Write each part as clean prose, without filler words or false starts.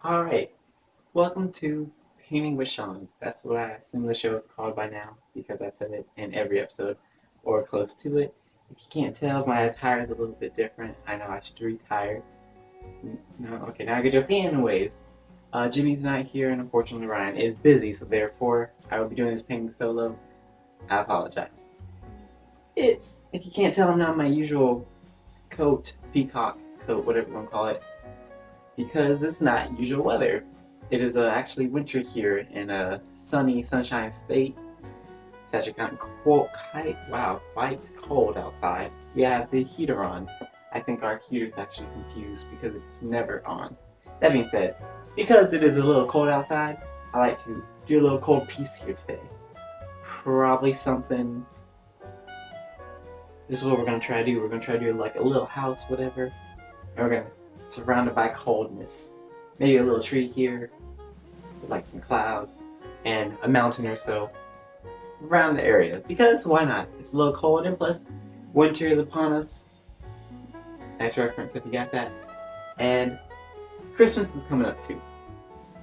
Alright, welcome to Painting with Sean. That's what I assume the show is called by now because I've said it in every episode or close to it. If you can't tell, my attire is a little bit different. I know I should retire. No, okay, now I get joking. Anyways, Jimmy's not here and unfortunately Ryan is busy, so therefore I will be doing this painting solo. I apologize. If you can't tell, I'm not my usual coat, peacock coat, whatever you want to call it, because it's not usual weather. It is actually winter here in a sunny, sunshine state. It's actually gotten quite cold outside. We have the heater on. I think our heater is actually confused because it's never on. That being said, because it is a little cold outside, I like to do a little cold piece here today. Probably something. This is what we're gonna try to do. We're gonna try to do like a little house, whatever. And we're gonna surrounded by coldness. Maybe a little tree here, with like some clouds, and a mountain or so around the area. Because why not? It's a little cold, and plus, winter is upon us. Nice reference if you got that. And Christmas is coming up too.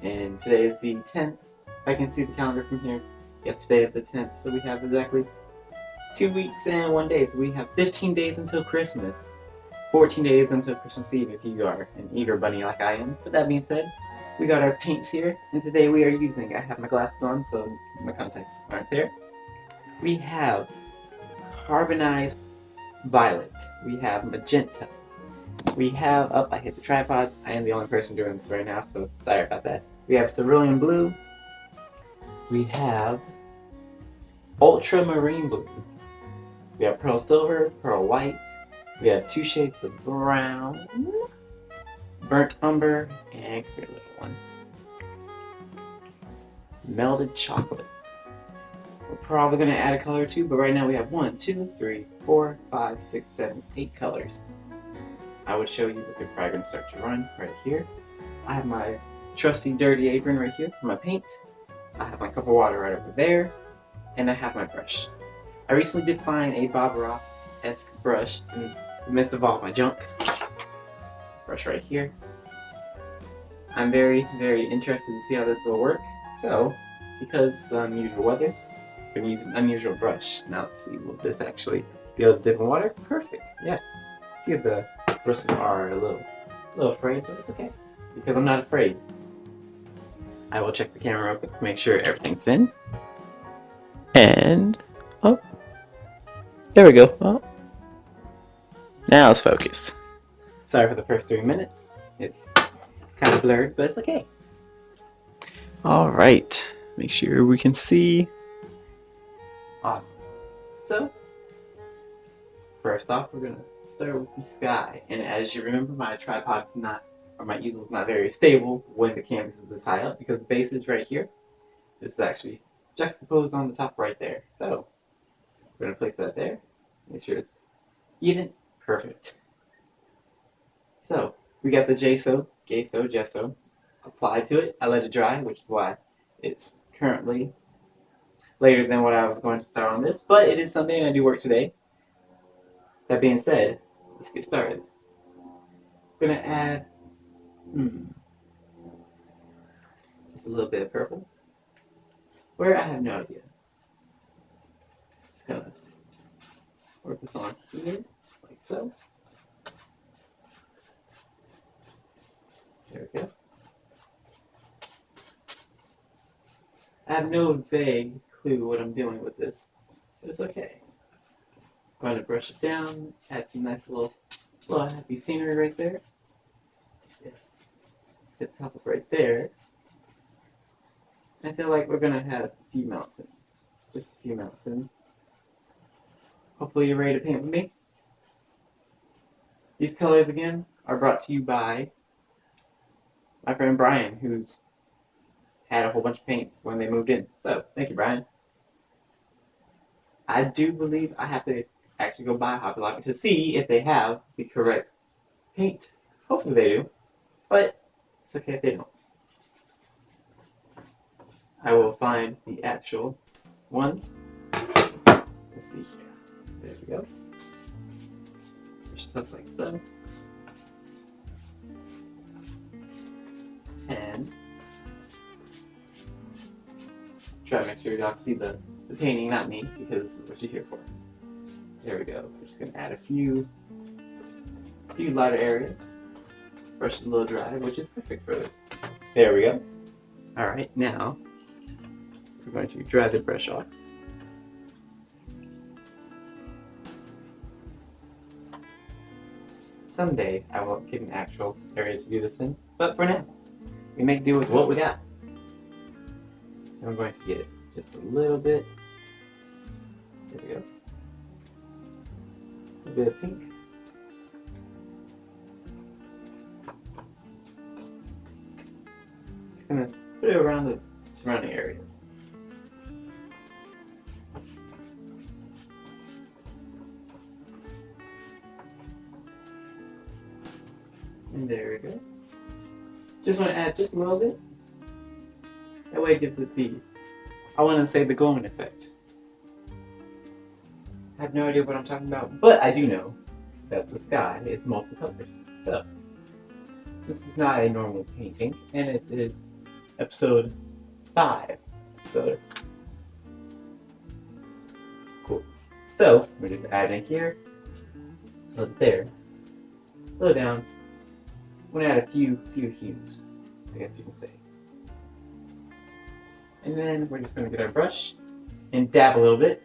And today is the 10th. If I can see the calendar from here. Yesterday is the 10th, so we have exactly 2 weeks and 1 day. So we have 15 days until Christmas. 14 days until Christmas Eve if you are an eager bunny like I am. But that being said, we got our paints here, and today we are using, I have my glasses on so my contacts aren't there. We have carbonized violet. We have magenta. We have, I hit the tripod. I am the only person doing this right now, so sorry about that. We have cerulean blue. We have ultramarine blue. We have pearl silver, pearl white. We have 2 shades of brown, burnt umber, and a little one. Melted chocolate. We're probably going to add a color or two, but right now we have 1, 2, 3, 4, 5, 6, 7, 8 colors. I would show you, but they're probably going to start to run right here. I have my trusty dirty apron right here for my paint. I have my cup of water right over there, and I have my brush. I recently did find a Bob Ross-esque brush in the midst of all my junk. Brush right here. I'm very, very interested to see how this will work. So, because it's unusual weather, I'm going to use an unusual brush. Now let's see, will this actually be able to dip in water? Perfect, yeah. A few of the bristles are a little afraid, but it's okay, because I'm not afraid. I will check the camera real quick to make sure everything's in. And, oh, there we go. Oh. Now let's focus. Sorry for the first 3 minutes. It's kind of blurred, but it's okay. Alright, make sure we can see. Awesome. So, first off, we're going to start with the sky. And as you remember, my tripod's not, or my easel's not very stable when the canvas is this high up because the base is right here. This is actually juxtaposed on the top right there. So, we're going to place that there. Make sure it's even. Perfect. So, we got the gesso applied to it. I let it dry, which is why it's currently later than what I was going to start on this, but it is Sunday and I do work today. That being said, let's get started. I'm gonna add just a little bit of purple. Where I have no idea. Just gonna work this on here, like so. There we go. I have no vague clue what I'm doing with this, but it's okay. I'm going to brush it down, add some nice little happy scenery right there. Yes. Hit the top of right there. I feel like we're going to have a few mountains. Just a few mountains. Hopefully you're ready to paint with me. These colors, again, are brought to you by my friend Brian, who's had a whole bunch of paints when they moved in. So, thank you, Brian. I do believe I have to actually go buy Hobby Lobby to see if they have the correct paint. Hopefully they do, but it's okay if they don't. I will find the actual ones. Let's see here. There we go. Stuff like so. And try to make sure y'all see the painting, not me, because this is what you're here for. There we go. We're just gonna add a few lighter areas. Brush it a little dry, which is perfect for this. There we go. Alright, now we're going to dry the brush off. Someday I will get an actual area to do this in, but for now, we make do with what we got. And I'm going to get just a little bit. There we go. A bit of pink. Just gonna put it around the surrounding areas. And there we go. Just want to add just a little bit. That way it gives it the, I want to say, the glowing effect. I have no idea what I'm talking about, but I do know that the sky is multiple colors. So, since it's not a normal painting, and it is episode 5, so cool. So, we're just adding here, a little there, a little down. I'm going to add a few hues, I guess you can say. And then we're just going to get our brush and dab a little bit.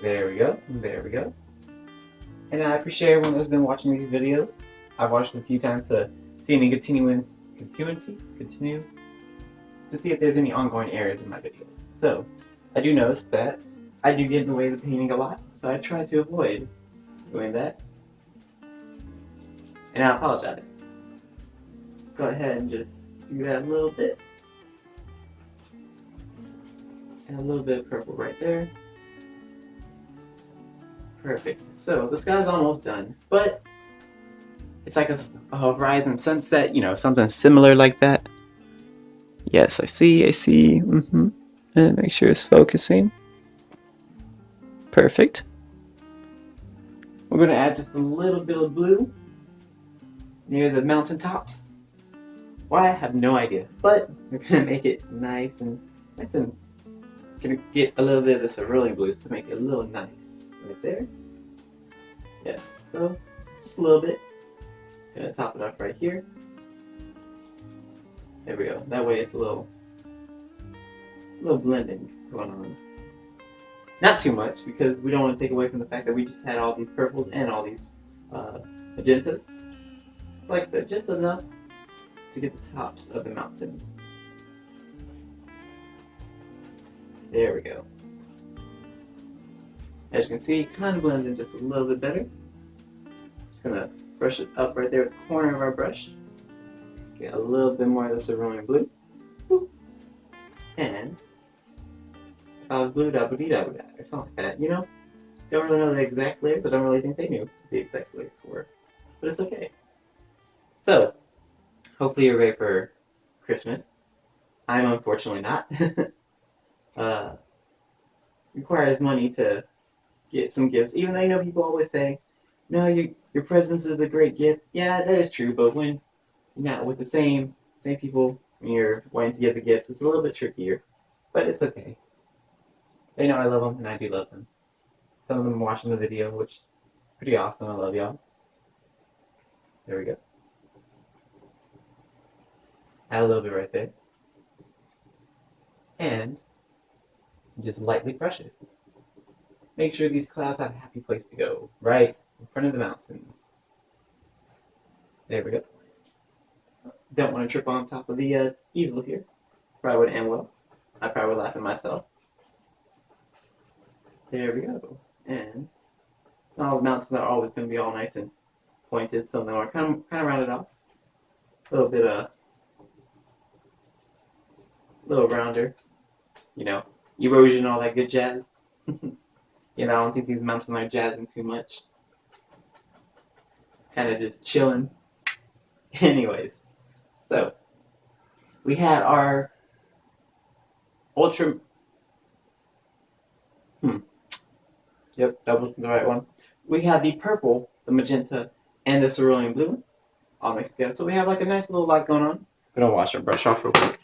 There we go, there we go. And I appreciate everyone that's been watching these videos. I've watched them a few times to see any continue to see if there's any ongoing errors in my videos. So, I do notice that I do get in the way of the painting a lot, so I try to avoid doing that. And I apologize. Go ahead and just do that a little bit. And a little bit of purple right there. Perfect. So the sky's almost done, but it's like a horizon sunset, you know, something similar like that. Yes, I see. And make sure it's focusing. Perfect. We're going to add just a little bit of blue near the mountaintops. Why? I have no idea, but we're going to make it nice and going to get a little bit of the cerulean blues to make it a little nice right there. Yes, so just a little bit. Gonna top it up right here. There we go. That way it's a little blending going on. Not too much, because we don't want to take away from the fact that we just had all these purples and all these magentas. Like I said, just enough to get the tops of the mountains. There we go. As you can see, it kind of blends in just a little bit better. Just gonna brush it up right there at the corner of our brush. Get a little bit more of the cerulean blue. And if I was blue, or something like that, you know? Don't really know the exact lyrics, but I don't really think they knew the exact lyrics for. But it's okay. So, hopefully you're ready for Christmas. I'm unfortunately not. Requires money to get some gifts, even though you know people always say, no, your presence is a great gift. Yeah, that is true, but when you're not with the same people when you're wanting to give the gifts, it's a little bit trickier, but it's okay. They know I love them, and I do love them. Some of them are watching the video, which is pretty awesome. I love y'all. There we go. Add a little bit right there. And just lightly brush it. Make sure these clouds have a happy place to go, right in front of the mountains. There we go. Don't want to trip on top of the easel here. Probably wouldn't end well. I probably would laugh at myself. There we go. And all the mountains are always going to be all nice and pointed, so they are kind of rounded off. A little bit little rounder, you know, erosion, all that good jazz. You know, I don't think these mountains are jazzing too much. Kind of just chilling. Anyways, so we had our ultra. Yep, that was the right one. We have the purple, the magenta, and the cerulean blue all mixed together. So we have like a nice little light going on. I'm gonna wash our brush off real quick.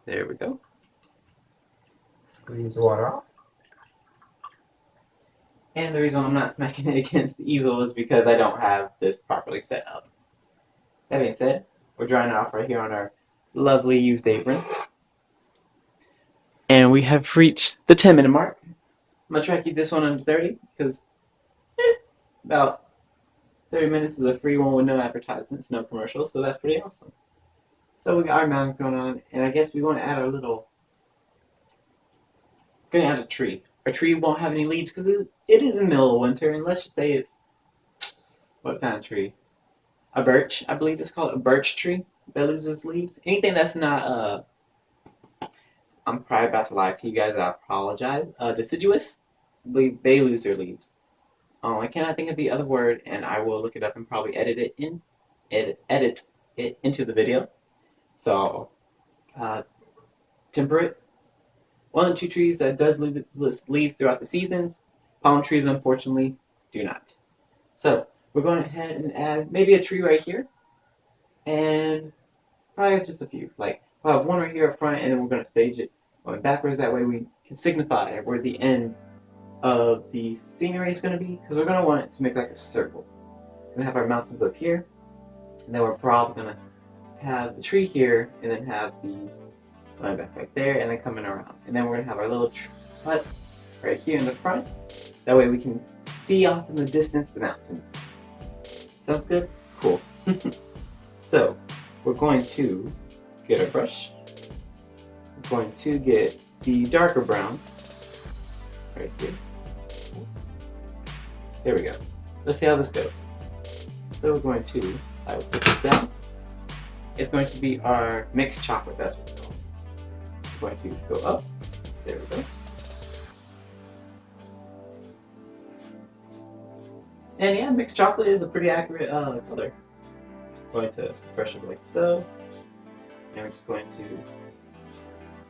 There we go. Squeeze the water off. And the reason I'm not smacking it against the easel is because I don't have this properly set up. That being said, we're drying it off right here on our lovely used apron. And we have reached the 10-minute mark. I'm going to try to keep this one under 30 because about 30 minutes is a free one with no advertisements, no commercials, so that's pretty awesome. So we got our mountain going on, and I guess we want to add our little... We're going to add a tree. Our tree won't have any leaves because it is in the middle of winter, and let's just say it's... What kind of tree? A birch. I believe it's called a birch tree that loses leaves. Anything that's not... I'm probably about to lie to you guys. I apologize. Deciduous, I believe they lose their leaves. I cannot think of the other word, and I will look it up and probably edit it into the video. So, temperate. One of the two trees that does lose leaves throughout the seasons. Palm trees, unfortunately, do not. So, we're going ahead and add maybe a tree right here, and probably just a few. Like, we'll have one right here up front, and then we're going to stage it going backwards. That way we can signify where the end of the scenery is going to be, because we're going to want it to make like a circle. We're going to have our mountains up here, and then we're probably going to have the tree here, and then have these going back right there, and then coming around. And then we're going to have our little hut right here in the front. That way we can see off in the distance the mountains. Sounds good? Cool. So, we're going to get our brush. We're going to get the darker brown right here. There we go. Let's see how this goes. So we're going to, I will put this down. It's going to be our mixed chocolate, that's what it's called. We're going to go up. There we go. And yeah, mixed chocolate is a pretty accurate color. I'm going to brush it like so. And we're just going to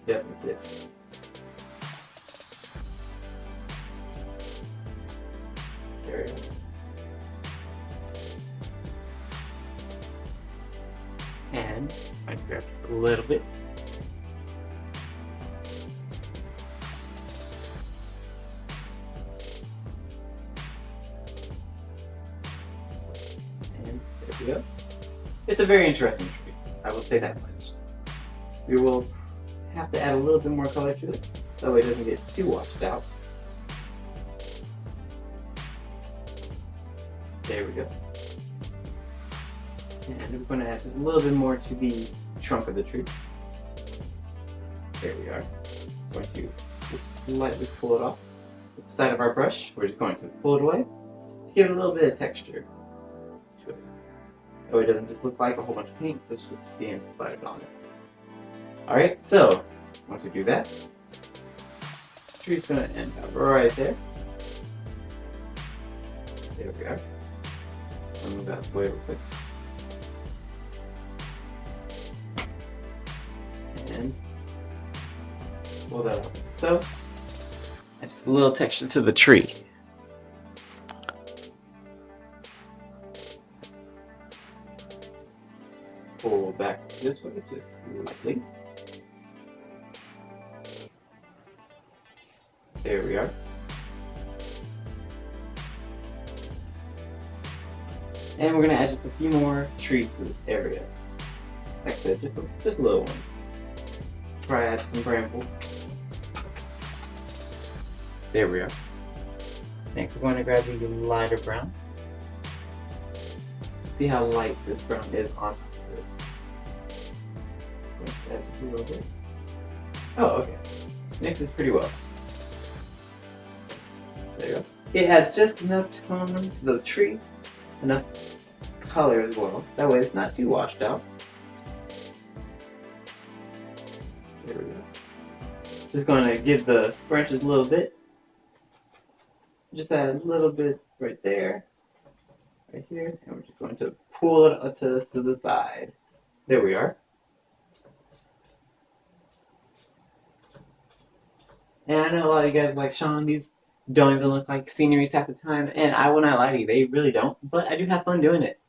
definitely dip. There we go. And I grab just a little bit. And there we go. It's a very interesting tree, I will say that much. We will have to add a little bit more color to it, that way it doesn't get too washed out. There we go. And we're going to add just a little bit more to the trunk of the tree. There we are. We're going to just slightly pull it off with the side of our brush. We're just going to pull it away to give it a little bit of texture to it. That way it doesn't just look like a whole bunch of paint, it's just being splattered on it. Alright, so once we do that, the tree's going to end up right there. There we are. I'll move that away real quick. And pull that up. So, add just a little texture to the tree. Pull back this way, just lightly. There we are. And we're going to add just a few more trees to this area. Like I said, just little ones. Try add some bramble. There we are. Next we're going to grab the lighter brown. See how light this brown is on top of this. Add a little bit. Oh, okay. Mixes pretty well. There you go. It adds just enough tone to the tree. Enough color as well. That way it's not too washed out. There we go. Just going to give the branches a little bit. Just add a little bit right there, right here, and we're just going to pull it up to the side. There we are. And I know a lot of you guys are like, Sean, these don't even look like sceneries half the time, and I will not lie to you, they really don't, but I do have fun doing it.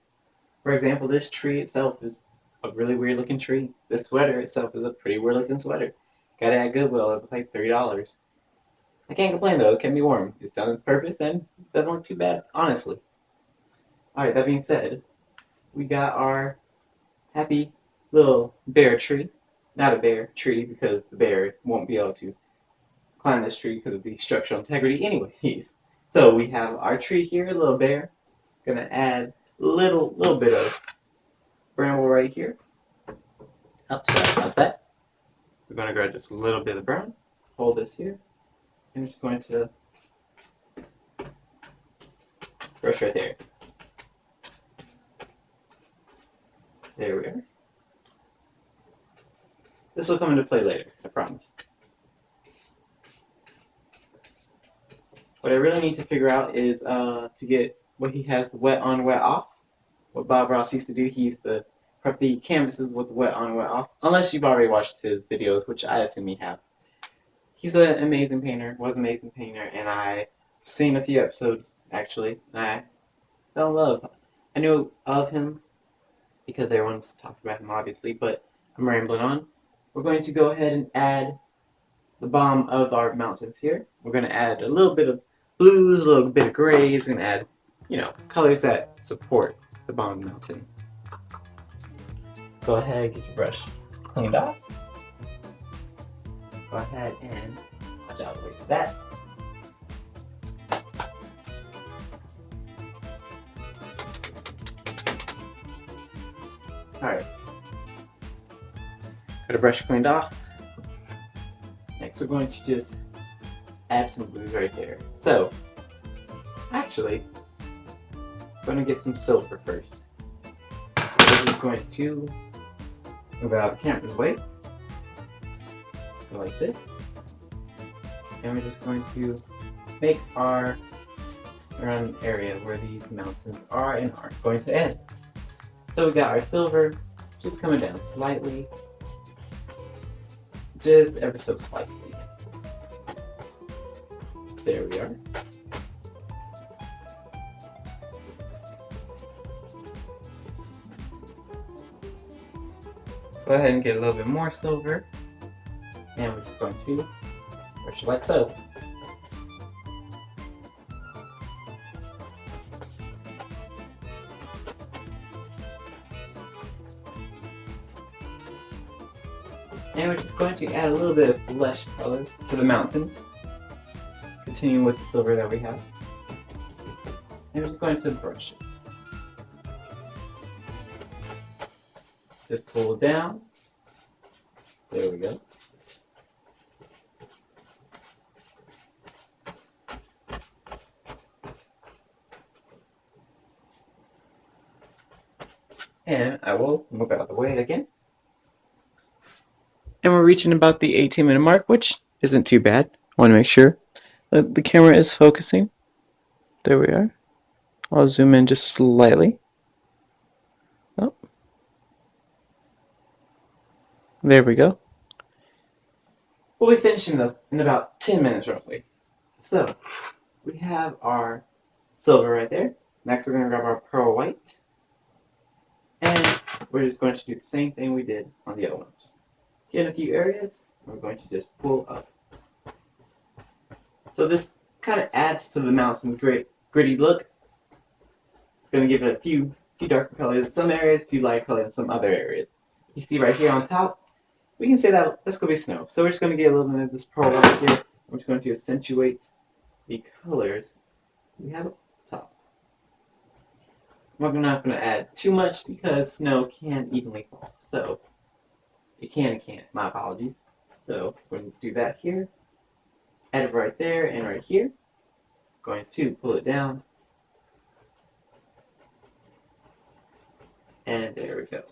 For example, this tree itself is a really weird looking tree. The sweater itself is a pretty weird looking sweater. Got it at Goodwill. It was like $3. I can't complain though. It kept me warm. It's done its purpose and doesn't look too bad, honestly. Alright, that being said, we got our happy little bear tree. Not a bear tree because the bear won't be able to climb this tree because of the structural integrity anyways. So we have our tree here, a little bear. Gonna add a little bit of bramble right here. Oh, sorry about that. We're gonna grab just a little bit of brown, hold this here, and we're just going to brush right there. There we are. This will come into play later, I promise. What I really need to figure out is to get what he has the wet on, wet off. What Bob Ross used to do, he used to prep the canvases with wet on, wet off. Unless you've already watched his videos, which I assume you have. He's an amazing painter, was an amazing painter, and I've seen a few episodes, actually, and I fell in love. I knew of him because everyone's talked about him, obviously, but I'm rambling on. We're going to go ahead and add the bottom of our mountains here. We're going to add a little bit of blues, a little bit of grays. We're going to add, colors that support the bottom mountain. Go ahead, get your brush cleaned off. Go ahead and watch out for that. Alright. Got a brush cleaned off. Next we're going to just add some blues right there. So, actually, I'm going to get some silver first. We're just going to move out of the camera's way. Go like this. And we're just going to make our surrounding area where these mountains are and aren't going to end. So we got our silver just coming down slightly. Just ever so slightly. There we are. Go ahead and get a little bit more silver. And we're just going to brush it like so. And we're just going to add a little bit of flesh color to the mountains. Continuing with the silver that we have. And we're just going to brush it. Just pull it down. There we go. And I will move out of the way again. And we're reaching about the 18-minute mark, which isn't too bad. I want to make sure that the camera is focusing. There we are. I'll zoom in just slightly. Oh. There we go. We'll be finishing in about 10 minutes roughly. So, we have our silver right there. Next we're going to grab our pearl white. And we're just going to do the same thing we did on the other one. Just get in a few areas, and we're going to just pull up. So this kind of adds to the mountain's gritty look. It's going to give it a few darker colors in some areas, a few light colors in some other areas. You see right here on top, we can say that that's going to be snow. So we're just going to get a little bit of this pearl white here. We're just going to accentuate the colors we have up top. We're not going to add too much because snow can evenly fall. So it can and can't. My apologies. So we're going to do that here. Add it right there and right here. Going to pull it down. And there we go.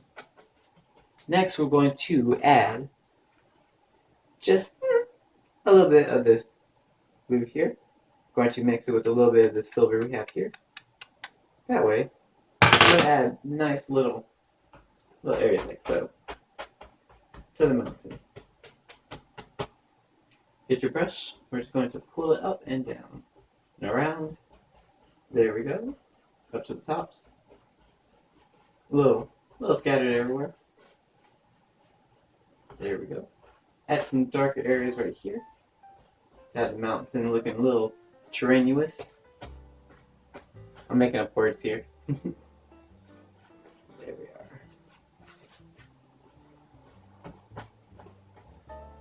Next we're going to add just a little bit of this blue here. Going to mix it with a little bit of the silver we have here. That way, we'll add nice little areas like so to the mountain. Get your brush. We're just going to pull it up and down and around. There we go. Up to the tops. A little scattered everywhere. There we go. Add some darker areas right here. Have the mountain looking a little strenuous. I'm making up words here. There we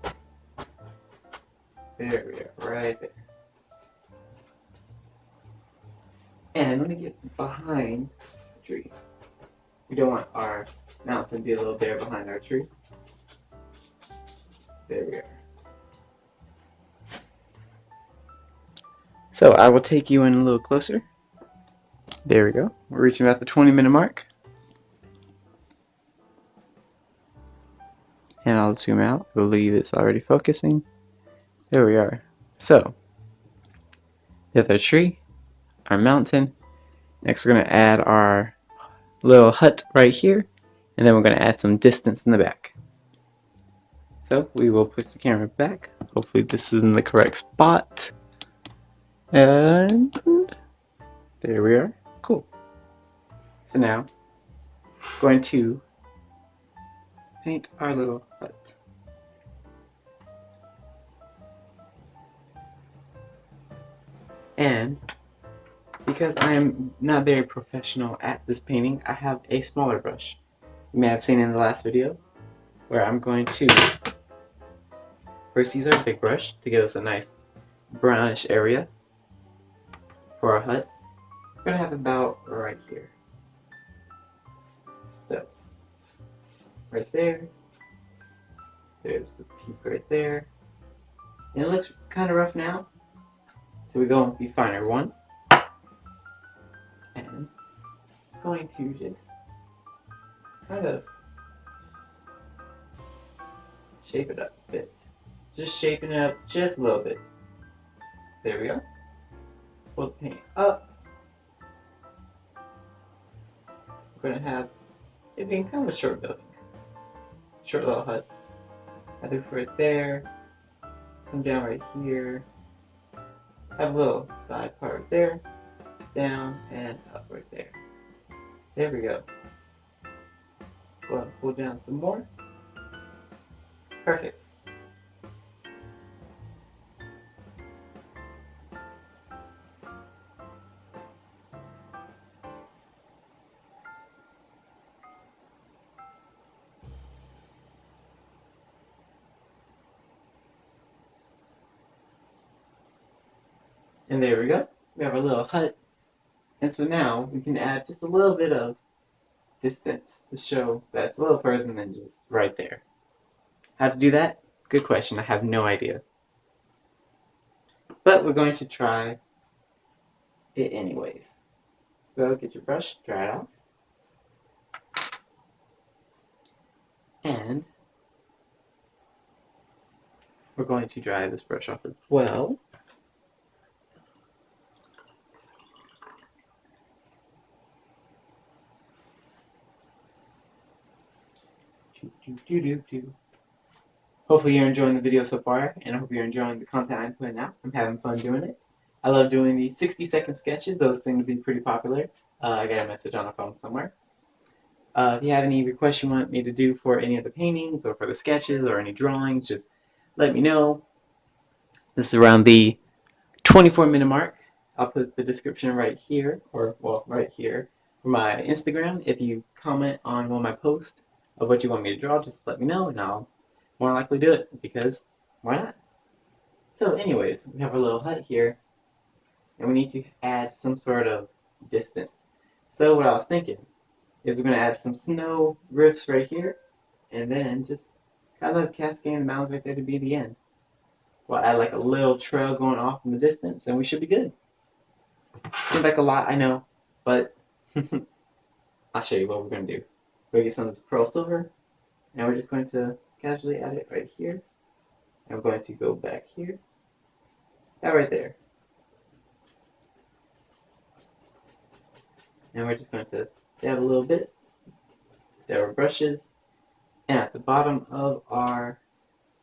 are. There we are, right there. And let me get behind the tree. We don't want our mountain to be a little bare behind our tree. There we are. So I will take you in a little closer. There we go. We're reaching about the 20-minute mark. And I'll zoom out. I believe it's already focusing. There we are. So, we have our tree, our mountain. Next we're going to add our little hut right here. And then we're going to add some distance in the back. So we will put the camera back. Hopefully this is in the correct spot. And there we are. Cool. So now, I'm going to paint our little hut. And because I am not very professional at this painting, I have a smaller brush. You may have seen in the last video where I'm going to first use our big brush to give us a nice brownish area for our hut. We're going to have about right here. So, right there. There's the peak right there. And it looks kind of rough now. So we go with the finer one. And I'm going to just kind of shape it up a bit. Just shaping it up just a little bit. There we go. Pull the paint up. We're going to have it being kind of a short building. Short little hut. I do right there. Come down right here. Have a little side part right there. Down and up right there. There we go. Go ahead and pull down some more. Perfect. And there we go. We have our little hut. And so now we can add just a little bit of distance to show that it's a little further than just right there. How to do that? Good question. I have no idea. But we're going to try it anyways. So get your brush, dry it off. And we're going to dry this brush off as well. Hopefully you're enjoying the video so far, and I hope you're enjoying the content I'm putting out. I'm having fun doing it. I love doing these 60-second sketches. Those seem to be pretty popular. I got a message on a phone somewhere. If you have any requests you want me to do for any of the paintings or for the sketches or any drawings, just let me know. This is around the 24-minute mark. I'll put the description right here, or well, right here, for my Instagram. If you comment on one of my posts of what you want me to draw, just let me know, and I'll more likely do it, because why not? So anyways, we have our little hut here, and we need to add some sort of distance. So what I was thinking is we're going to add some snow rifts right here, and then just kind of cascade the mountains right there to be the end. We'll add like a little trail going off in the distance, and we should be good. Seems like a lot, I know, but I'll show you what we're going to do. We're going to get some of this pearl silver, and we're just going to casually add it right here. I'm going to go back here. That right there. And we're just going to dab a little bit. Dab our brushes. And at the bottom of our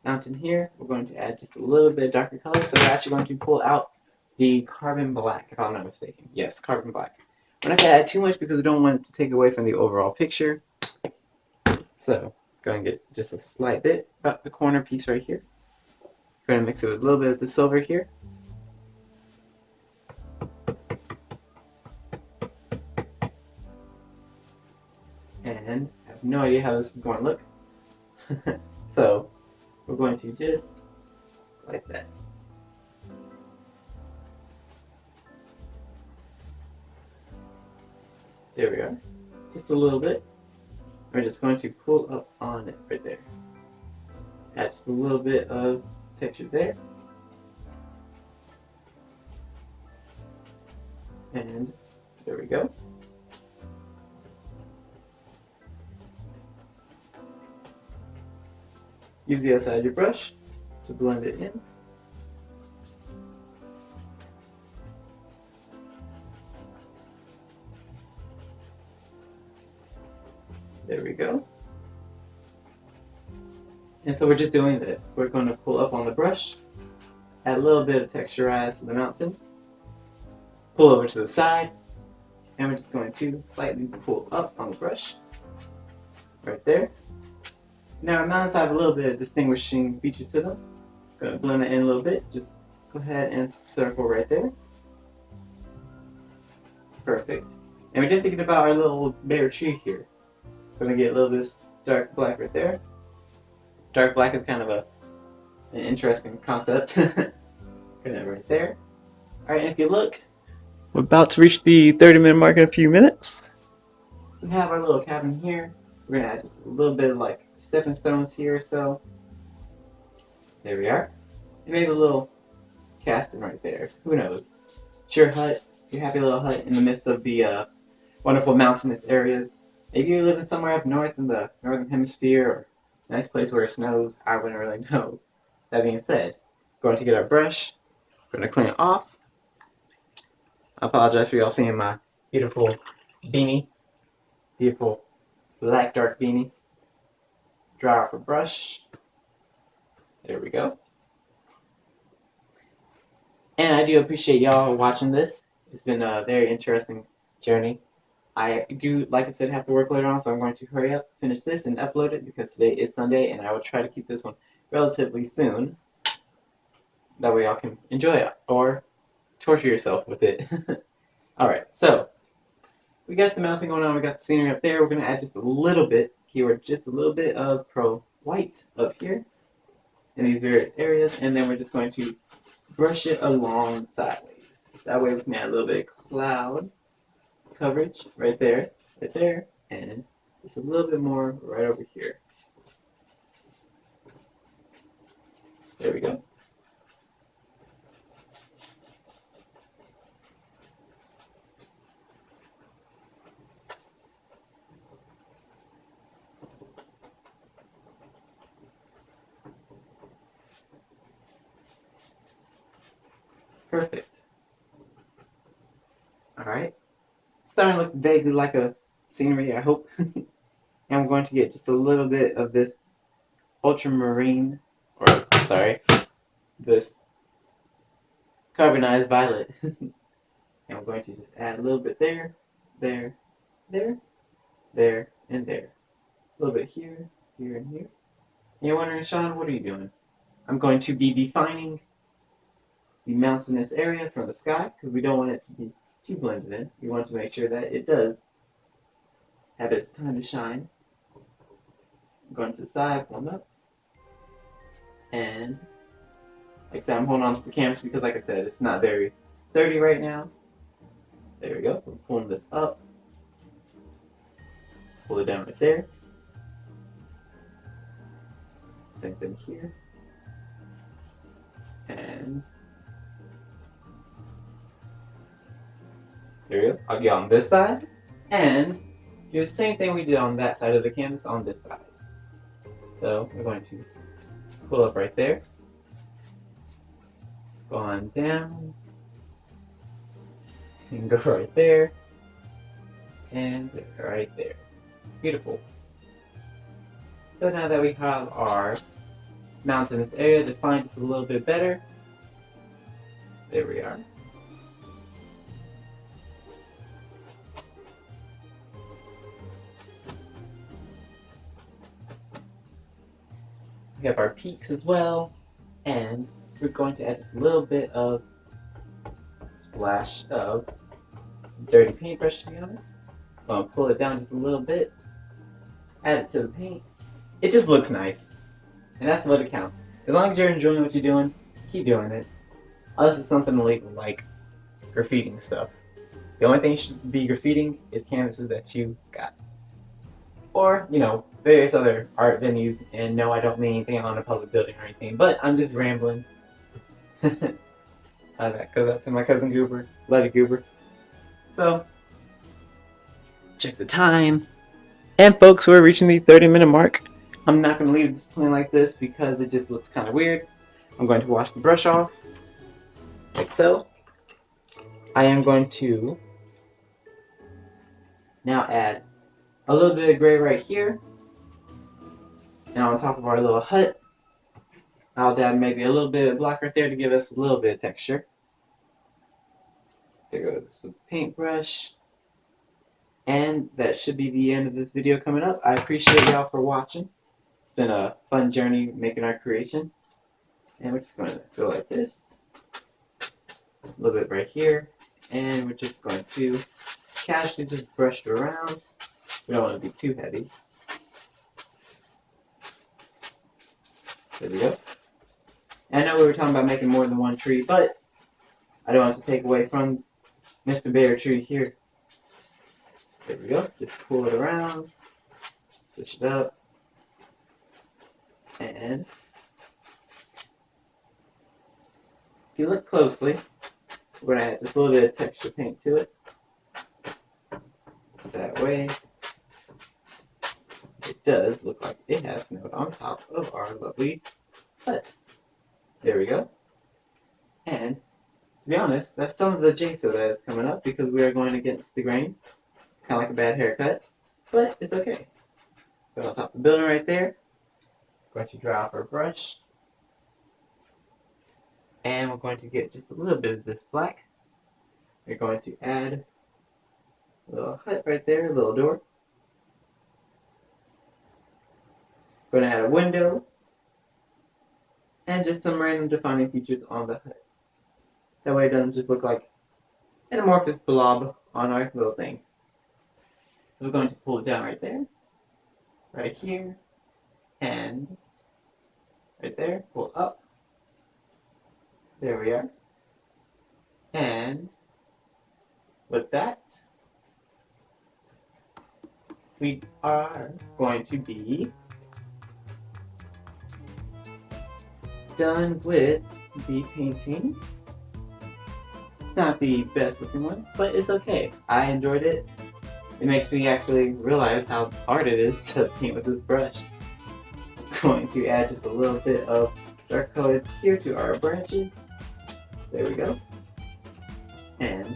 mountain here, we're going to add just a little bit of darker color. So we're actually going to pull out the carbon black, if I'm not mistaken. Yes, carbon black. We're not going to add too much because we don't want it to take away from the overall picture. So, Going to get just a slight bit, about the corner piece right here. Going to mix it with a little bit of the silver here. And I have no idea how this is going to look. So we're going to just like that. There we are. Just a little bit. We're just going to pull up on it right there. Add just a little bit of texture there. And there we go. Use the outside of your brush to blend it in. There we go. And so we're just doing this. We're going to pull up on the brush, add a little bit of texturize to the mountain, pull over to the side, and we're just going to slightly pull up on the brush, right there. Now our mountains have a little bit of distinguishing features to them. Going to blend it in a little bit. Just go ahead and circle right there. Perfect. And we're just thinking about our little bare tree here. Going to get a little bit of dark black right there. Dark black is kind of an interesting concept. Put it right there. Alright, and if you look, we're about to reach the 30-minute mark in a few minutes. We have our little cabin here. We're going to add just a little bit of like stepping stones here or so. There we are. And maybe a little casting right there. Who knows? It's your hut, your happy little hut in the midst of the wonderful mountainous areas. Maybe you're living somewhere up north in the northern hemisphere, or a nice place where it snows. I wouldn't really know. That being said, going to get our brush. We're going to clean it off. I apologize for y'all seeing my beautiful beanie. Beautiful black dark beanie. Dry off a brush. There we go. And I do appreciate y'all watching this. It's been a very interesting journey. I do, like I said, have to work later on, so I'm going to hurry up, finish this, and upload it because today is Sunday, and I will try to keep this one relatively soon. That way y'all can enjoy it or torture yourself with it. Alright, so we got the mountain going on, we got the scenery up there. We're going to add just a little bit, keyword, just a little bit of Pro White up here in these various areas, and then we're just going to brush it along sideways. That way we can add a little bit of cloud coverage right there, and just a little bit more right over here. There we go. Perfect. Alright. Starting to look vaguely like a scenery, I hope. And I'm going to get just a little bit of this ultramarine, or sorry, this carbonized violet. And I'm going to just add a little bit there, there, there, there, and there. A little bit here, here, and here. And you're wondering, Sean, what are you doing? I'm going to be defining the mountainous area from the sky because we don't want it to be too blended in. We want to make sure that it does have its time to shine. I'm going to the side, pulling up. And like I said, I'm holding on to the canvas because like I said, it's not very sturdy right now. There we go. We're pulling this up. Pull it down right there. Same thing here. And there we go. I'll get on this side and do the same thing we did on that side of the canvas on this side. So we're going to pull up right there, go on down, and go right there, and right there. Beautiful. So now that we have our mountainous area defined just a little bit better, there we are. We have our peaks as well, and we're going to add just a little bit of splash of dirty paintbrush, to be honest. I'm going to pull it down just a little bit, add it to the paint. It just looks nice, and that's what it counts. As long as you're enjoying what you're doing, keep doing it. Unless it's something illegal like graffitiing stuff. The only thing you should be graffitiing is canvases that you got. Or, you know, various other art venues. And no, I don't mean anything on a public building or anything, but I'm just rambling. That goes out to my cousin Goober. Love you, Goober. So, check the time. And folks, we're reaching the 30-minute mark. I'm not going to leave this plain like this because it just looks kind of weird. I'm going to wash the brush off, like so. I am going to now add a little bit of gray right here. And on top of our little hut, I'll add maybe a little bit of black right there to give us a little bit of texture. There goes the paintbrush. And that should be the end of this video coming up. I appreciate y'all for watching. It's been a fun journey making our creation. And we're just going to go like this. A little bit right here. And we're just going to casually just brush it around. We don't want to be too heavy. There we go. And I know we were talking about making more than one tree, but I don't want to take away from Mr. Bear Tree here. There we go. Just pull it around, switch it up, and if you look closely, we're going to add just a little bit of texture paint to it. That way, it does look like it has snowed on top of our lovely hut. There we go. And to be honest, that's some of the jinx that is coming up because we are going against the grain. Kind of like a bad haircut, but it's okay. Go on top of the building right there. Going to dry off our brush. And we're going to get just a little bit of this black. We're going to add a little hut right there, a little door. Going to add a window. And just some random defining features on the hut. That way it doesn't just look like an amorphous blob on our little thing. So we're going to pull it down right there, right here, and right there, pull up. There we are. And with that, we are going to be done with the painting. It's not the best looking one, but it's okay. I enjoyed it. It makes me actually realize how hard it is to paint with this brush. I'm going to add just a little bit of dark color here to our branches. There we go. And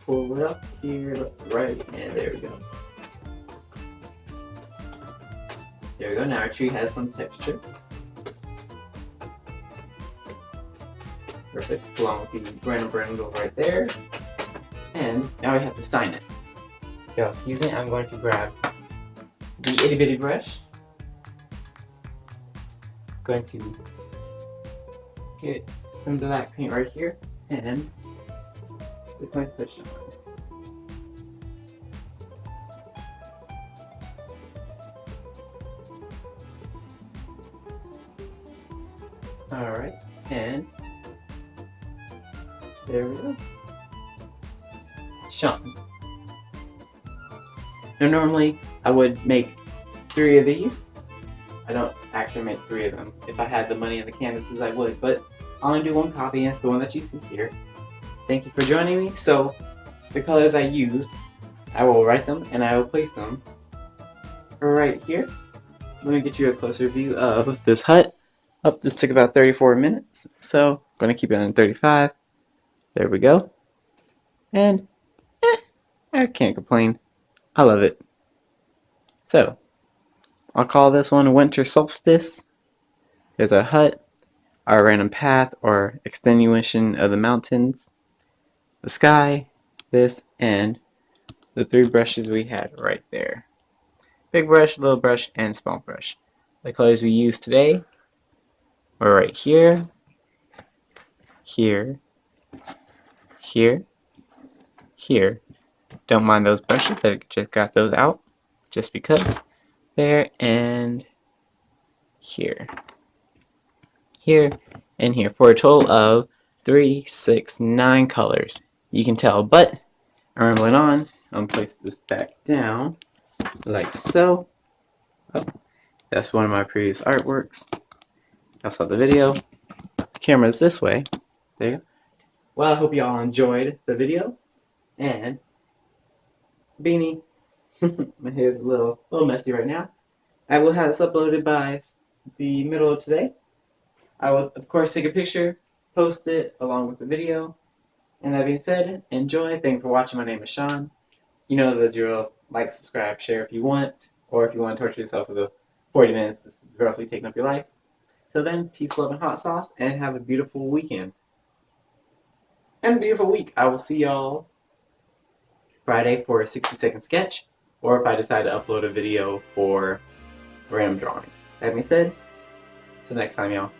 pull it up here, right, and there we go. There we go, now our tree has some texture. Perfect, along with the random brindle right there. And now we have to sign it. So, excuse me, I'm going to grab the itty bitty brush. Going to get some black paint right here and with my push on. Alright, and there we go. Sean. Now normally I would make 3 of these. I don't actually make 3 of them. If I had the money and the canvases I would, but I'll only do 1 copy and it's the one that you see here. Thank you for joining me. So the colors I used, I will write them and I will place them right here. Let me get you a closer view of this hut. Oh, this took about 34 minutes, so I'm going to keep it on 35. There we go. And I can't complain. I love it. So, I'll call this one Winter Solstice. There's our hut, our random path or extenuation of the mountains, the sky, this, and the 3 brushes we had right there. Big brush, little brush, and small brush. The colors we used today We're right here, here, here, here. Don't mind those brushes, I just got those out just because. There and here, here, and here for a total of 3, 6, 9 colors. You can tell, but I'm rambling on. I'm gonna place this back down like so. Oh, that's one of my previous artworks. I saw the video. The camera's this way. There you go. Well, I hope you all enjoyed the video. And beanie. My hair's a little messy right now. I will have this uploaded by the middle of today. I will, of course, take a picture, post it along with the video. And that being said, enjoy. Thank you for watching. My name is Sean. You know the drill. Like, subscribe, share if you want, or if you want to torture yourself for the 40 minutes this is roughly taking up your life. Till then, peace, love, and hot sauce, and have a beautiful weekend. And a beautiful week. I will see y'all Friday for a 60-second sketch, or if I decide to upload a video for random drawing. That being said, till next time, y'all.